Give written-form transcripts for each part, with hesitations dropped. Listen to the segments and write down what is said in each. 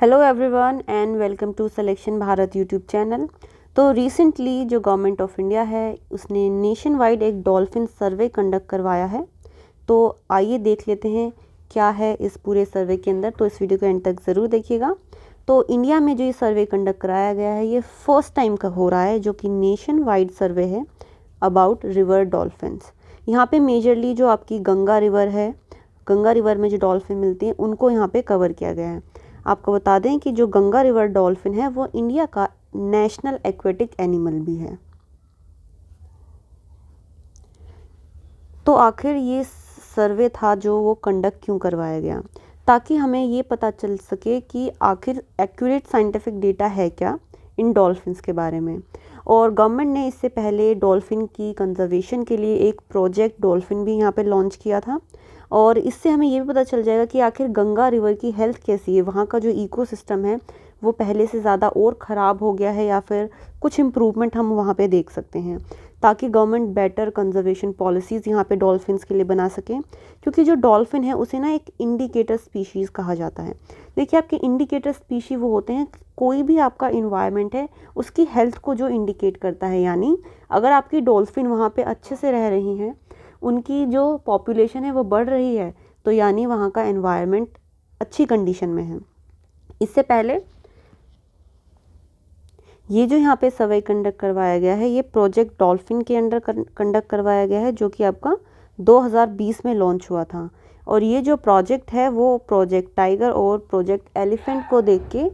Hello everyone and welcome to selection Bharat YouTube channel. तो recently जो government of India है उसने नेशन वाइड एक डॉल्फिन सर्वे कंडक्ट करवाया है। तो आइए देख लेते हैं क्या है इस पूरे सर्वे के अंदर। तो इस वीडियो को एंड तक ज़रूर देखिएगा। तो इंडिया में जो ये सर्वे कंडक्ट कराया गया है ये फर्स्ट टाइम का हो रहा है, जो कि नेशन वाइड सर्वे है अबाउट रिवर डॉल्फिन्स। यहाँ पे मेजरली जो आपकी गंगा रिवर है, गंगा रिवर में जो डॉल्फिन मिलती हैं उनको यहाँ पे कवर किया गया है। आपको बता दें कि जो गंगा रिवर डॉल्फिन है वो इंडिया का नेशनल एक्वेटिक एनिमल भी है। तो आखिर ये सर्वे था जो वो कंडक्ट क्यों करवाया गया, ताकि हमें ये पता चल सके कि आखिर एक्यूरेट साइंटिफिक डेटा है क्या इन डॉल्फिन्स के बारे में। और गवर्नमेंट ने इससे पहले डॉल्फिन की कंजर्वेशन के लिए एक प्रोजेक्ट डॉल्फिन भी यहाँ पे लॉन्च किया था। और इससे हमें ये भी पता चल जाएगा कि आखिर गंगा रिवर की हेल्थ कैसी है, वहाँ का जो इकोसिस्टम है वो पहले से ज़्यादा और ख़राब हो गया है या फिर कुछ इम्प्रूवमेंट हम वहाँ पे देख सकते हैं, ताकि गवर्नमेंट बेटर कंजर्वेशन पॉलिसीज़ यहाँ पे डॉल्फिन्स के लिए बना सकें। क्योंकि जो डॉल्फिन है उसे ना एक इंडिकेटर स्पीशीज़ कहा जाता है। देखिए, आपके इंडिकेटर स्पीशी वो होते हैं, कोई भी आपका इन्वायरमेंट है उसकी हेल्थ को जो इंडिकेट करता है। यानी अगर आपकी डॉल्फिन वहाँ पे अच्छे से रह रही हैं, उनकी जो पॉपुलेशन है वो बढ़ रही है, तो यानी वहाँ का एनवायरनमेंट अच्छी कंडीशन में है। इससे पहले ये जो यहाँ पे सर्वे कंडक्ट करवाया गया है ये प्रोजेक्ट डॉल्फिन के अंडर कंडक्ट करवाया गया है, जो कि आपका 2020 में लॉन्च हुआ था। और ये जो प्रोजेक्ट है वो प्रोजेक्ट टाइगर और प्रोजेक्ट एलिफेंट को देख के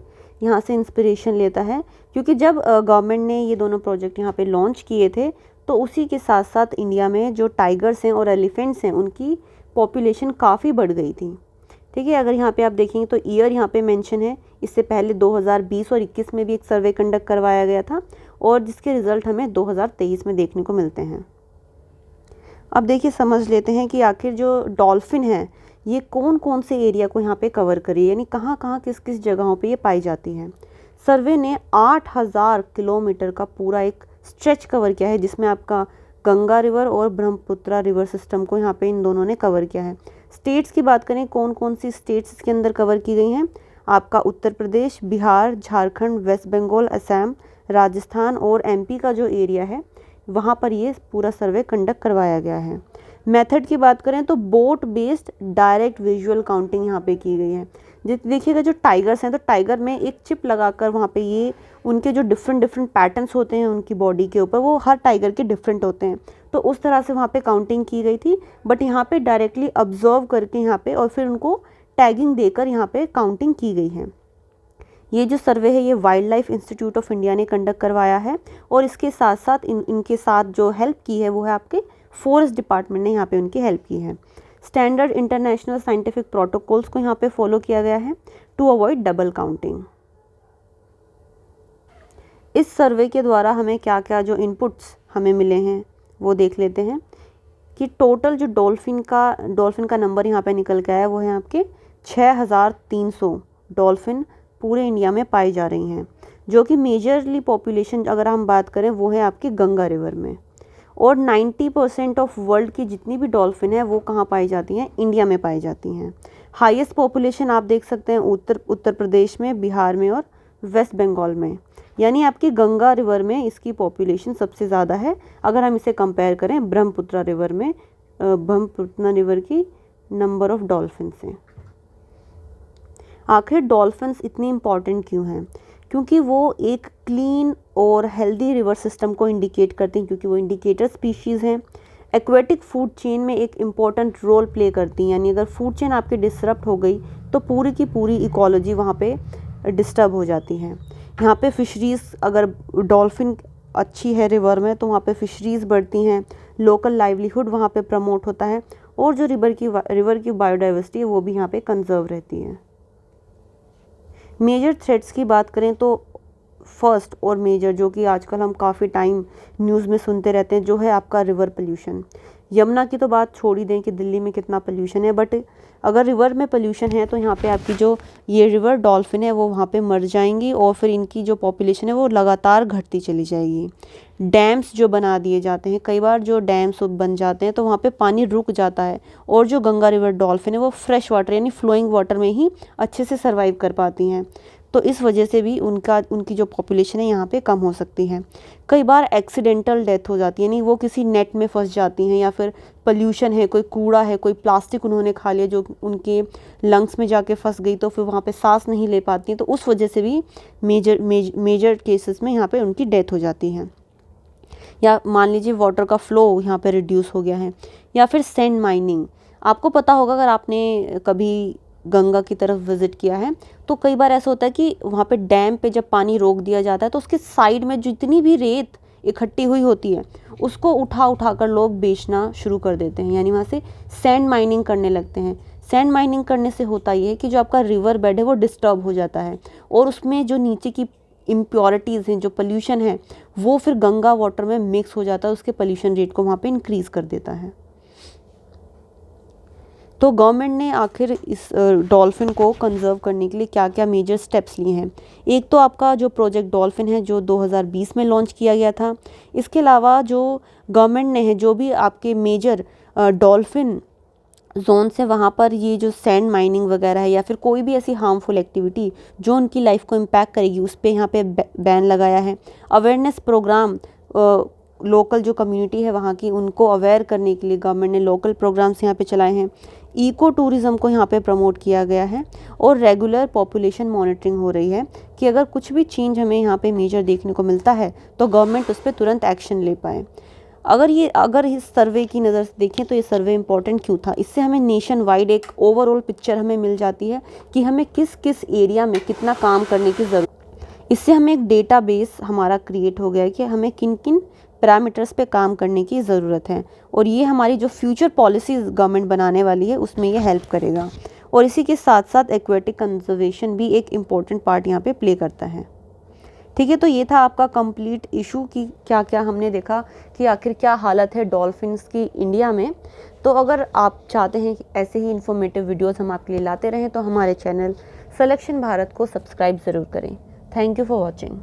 यहाँ से इंस्पिरेशन लेता है। क्योंकि जब गवर्नमेंट ने ये दोनों प्रोजेक्ट यहाँ पे लॉन्च किए थे तो उसी के साथ साथ इंडिया में जो टाइगर्स हैं और एलिफेंट्स हैं उनकी पॉपुलेशन काफ़ी बढ़ गई थी। ठीक है, अगर यहाँ पे आप देखेंगे तो ईयर यहाँ पे मेंशन है। इससे पहले 2020 और 21 में भी एक सर्वे कंडक्ट करवाया गया था और जिसके रिज़ल्ट हमें 2023 में देखने को मिलते हैं। अब देखिए, समझ लेते हैं कि आखिर जो डॉल्फिन है ये कौन कौन से एरिया को यहाँ पे कवर करी, यानी कहाँ कहाँ किस किस जगहों पे ये पाई जाती हैं। सर्वे ने 8000 किलोमीटर का पूरा एक स्ट्रेच कवर किया है, जिसमें आपका गंगा रिवर और ब्रह्मपुत्रा रिवर सिस्टम को यहाँ पे इन दोनों ने कवर किया है। स्टेट्स की बात करें, कौन कौन सी स्टेट्स इसके अंदर कवर की गई हैं, आपका उत्तर प्रदेश, बिहार, झारखंड, वेस्ट बंगाल, असम, राजस्थान और एमपी का जो एरिया है वहाँ पर ये पूरा सर्वे कंडक्ट करवाया गया है। मेथड की बात करें तो boat based direct visual counting यहाँ पे की गई है। देखिएगा, जो टाइगर्स हैं तो टाइगर में एक चिप लगाकर वहाँ पे ये उनके जो डिफरेंट डिफरेंट पैटर्न्स होते हैं उनकी बॉडी के ऊपर, वो हर टाइगर के डिफरेंट होते हैं। तो उस तरह से वहाँ पे काउंटिंग की गई थी, बट यहाँ पे डायरेक्टली ऑब्जर्व करके यहाँ पे और फिर उनको टैगिंग देकर यहाँ पे काउंटिंग की गई है। ये जो सर्वे है ये wild life institute of India ने कंडक्ट करवाया है और इसके साथ साथ इनके साथ जो हेल्प की है वो है आपके फॉरेस्ट डिपार्टमेंट ने यहाँ पे उनकी हेल्प की है। स्टैंडर्ड इंटरनेशनल साइंटिफिक प्रोटोकॉल्स को यहाँ पे फॉलो किया गया है टू अवॉइड डबल काउंटिंग। इस सर्वे के द्वारा हमें क्या क्या जो इनपुट्स हमें मिले हैं वो देख लेते हैं कि टोटल जो डॉल्फिन का नंबर यहाँ पे निकल के आया वो है आपके 6300 डॉल्फिन पूरे इंडिया में पाई जा रही हैं, जो कि मेजरली पॉपुलेशन अगर हम बात करें वो है आपकी गंगा रिवर में। और 90% ऑफ वर्ल्ड की जितनी भी डॉल्फिन है वो कहाँ पाई जाती हैं, इंडिया में पाई जाती हैं। हाईएस्ट पॉपुलेशन आप देख सकते हैं उत्तर प्रदेश में, बिहार में और वेस्ट बंगाल में। यानी आपकी गंगा रिवर में इसकी पॉपुलेशन सबसे ज़्यादा है अगर हम इसे कंपेयर करें ब्रह्मपुत्रा रिवर में। ब्रह्मपुत्रा रिवर की नंबर ऑफ डॉल्फिन्स हैं। आखिर डॉल्फिन्स इतनी इम्पॉर्टेंट क्यों हैं? क्योंकि वो एक क्लीन और हेल्दी रिवर सिस्टम को इंडिकेट करते हैं, क्योंकि वो इंडिकेटर स्पीशीज़ हैं। एक्वेटिक फूड चेन में एक इम्पॉर्टेंट रोल प्ले करती हैं, यानी अगर फूड चेन आपकी डिसरप्ट हो गई तो पूरी की पूरी इकोलॉजी वहाँ पे डिस्टर्ब हो जाती है। यहाँ पे फिशरीज़, अगर डॉल्फिन अच्छी है रिवर में तो वहाँ पे फिशरीज़ बढ़ती हैं, लोकल लाइवलीहुड वहाँ पे प्रमोट होता है और जो रिवर की बायोडाइवर्सिटी है वो भी यहाँ पे कंजर्व रहती है। मेजर थ्रेट्स की बात करें तो फर्स्ट और मेजर, जो कि आजकल हम काफ़ी टाइम न्यूज़ में सुनते रहते हैं, जो है आपका रिवर पोल्यूशन। यमुना की तो बात छोड़ ही दें कि दिल्ली में कितना पोल्यूशन है, बट अगर रिवर में पोल्यूशन है तो यहाँ पे आपकी जो ये रिवर डॉल्फिन है वो वहाँ पे मर जाएंगी और फिर इनकी जो पॉपुलेशन है वो लगातार घटती चली जाएगी। डैम्स जो बना दिए जाते हैं, कई बार जो डैम्स बन जाते हैं तो वहाँ पे पानी रुक जाता है और जो गंगा रिवर डॉल्फिन है वो फ्रेश वाटर यानी फ्लोइंग वाटर में ही अच्छे से सर्वाइव कर पाती हैं। तो इस वजह से भी उनकी जो पॉपुलेशन है यहाँ पे कम हो सकती है। कई बार एक्सीडेंटल डेथ हो जाती है, यानी वो किसी नेट में फंस जाती हैं या फिर पोल्यूशन है, कोई कूड़ा है, कोई प्लास्टिक उन्होंने खा लिया जो उनके लंग्स में जाके फंस गई तो फिर वहाँ पे सांस नहीं ले पाती हैं, तो उस वजह से भी मेजर केसेस में यहाँ पे उनकी डेथ हो जाती है। या मान लीजिए वाटर का फ्लो यहाँ पे रिड्यूस हो गया है। या फिर सैंड माइनिंग, आपको पता होगा अगर आपने कभी गंगा की तरफ विजिट किया है तो कई बार ऐसा होता है कि वहाँ पे डैम पे जब पानी रोक दिया जाता है तो उसके साइड में जितनी भी रेत इकट्ठी हुई होती है उसको उठा उठा कर लोग बेचना शुरू कर देते हैं, यानी वहाँ से सैंड माइनिंग करने लगते हैं। सैंड माइनिंग करने से होता ये है कि जो आपका रिवर बेड है वो डिस्टर्ब हो जाता है और उसमें जो नीचे की इम्प्योरिटीज़ हैं, जो पोल्यूशन है वो फिर गंगा वाटर में मिक्स हो जाता है, उसके पोल्यूशन रेट को वहाँ पे इंक्रीज़ कर देता है। तो गवर्नमेंट ने आखिर इस डॉल्फिन को कंजर्व करने के लिए क्या क्या मेजर स्टेप्स लिए हैं। एक तो आपका जो प्रोजेक्ट डॉल्फिन है जो 2020 में लॉन्च किया गया था। इसके अलावा जो गवर्नमेंट ने है जो भी आपके मेजर डॉल्फिन जोन से वहाँ पर ये जो सैंड माइनिंग वगैरह है या फिर कोई भी ऐसी हार्मफुल एक्टिविटी जो उनकी लाइफ को इम्पैक्ट करेगी उस पर यहाँ पे बैन लगाया है। अवेयरनेस प्रोग्राम, लोकल जो कम्युनिटी है वहाँ की उनको अवेयर करने के लिए गवर्नमेंट ने लोकल प्रोग्राम्स यहाँ पे चलाए हैं। इको टूरिज़्म को यहाँ पे प्रमोट किया गया है और रेगुलर पॉपुलेशन मॉनिटरिंग हो रही है कि अगर कुछ भी चेंज हमें यहाँ पे मेजर देखने को मिलता है तो गवर्नमेंट उस पर तुरंत एक्शन ले पाए। अगर इस सर्वे की नज़र से देखें तो ये सर्वे इम्पॉर्टेंट क्यों था, इससे हमें नेशन वाइड एक ओवरऑल पिक्चर हमें मिल जाती है कि हमें किस किस एरिया में कितना काम करने की ज़रूरत। इससे हमें एक डेटाबेस हमारा क्रिएट हो गया है कि हमें किन किन पैरामीटर्स पे काम करने की ज़रूरत है और ये हमारी जो फ्यूचर पॉलिसीज़ गवर्नमेंट बनाने वाली है उसमें ये हेल्प करेगा। और इसी के साथ साथ एक्वेटिक कंजर्वेशन भी एक इम्पॉर्टेंट पार्ट यहाँ पे प्ले करता है। ठीक है, तो ये था आपका कंप्लीट इशू कि क्या क्या हमने देखा कि आखिर क्या हालत है डॉल्फिन्स की इंडिया में। तो अगर आप चाहते हैं कि ऐसे ही इन्फॉर्मेटिव वीडियोस हम आपके लिए लाते रहें तो हमारे चैनल सिलेक्शन भारत को सब्सक्राइब ज़रूर करें। Thank you for watching.